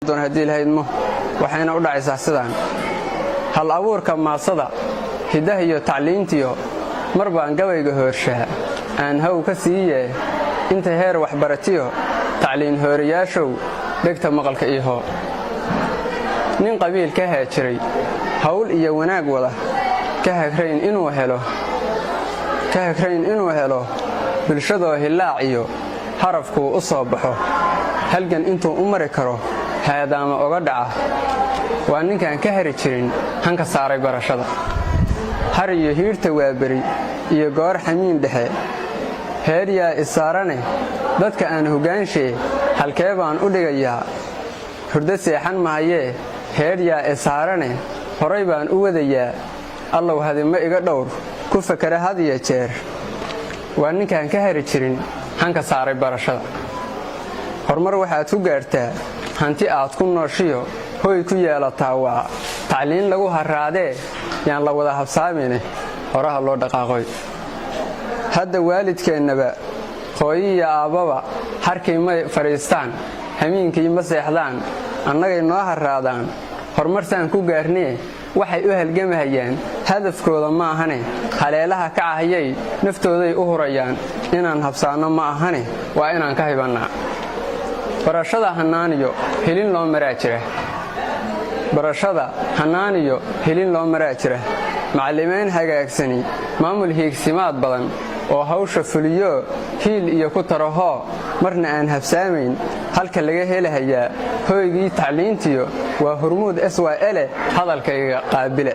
doon haddii lahaydmo waxayna u dhacaysaa sidaan hal abuurka maasada hiddaha iyo tacliintiyo mar baan gabayga hoorshaa aan haw ka siiyee inta heer waxbaratiyo tacliin hooriyaashow dhegta maqalka iihoo nin qabiil ka haajiray hawl iyo wanaag wada ka hagrayn inuu helo bulshadoo hillaac iyo harafkuu u soo baxo halgan intuu u mari karo haadaama oga dhaca waa ninkaan ka hari jirin hanka saaray barashada har iyo hiirta waaberi iyo goor xamiin dhexe heeryaa isaarane dadka aan hogaanshee halkee baan u dhigayaa hurdo seexan mahayee heeryaa isaarane horay baan u wadayaa allow hadima iga dhowr ku fakara had iyo jeer waa ninkaan ka hari jirin hanka saaray barashada horumar waxaad ku gaartaa hanti aad ku nooshiyo hoy ku yeelataa waa tacliin lagu harraadee yaan la wada habsaamine horaha loo dhaqaaqoy hadda waalidkeennaba hooyiiyo aabbaba harkay ma fadhiistaan hamiinkii ma seexdaan annagay noo harraadaan horumarsaan ku gaarnee waxay u halgamahayaan hadafkooda ma ahane haleelaha ka cahayay naftooday u hurayaan inaan habsaanno ma ahane waa inaan ka hibannaa barashada hannaaniyo helin loo maraa jira macallimayn hagaagsani maamul hiigsimaad badan oo hawsha fuliyo hiil iyo ku tarahoo marna aan habsaamayn halka laga helahayaa hooygii tacliintiyo waa hormuud swale hadalkayga qaabile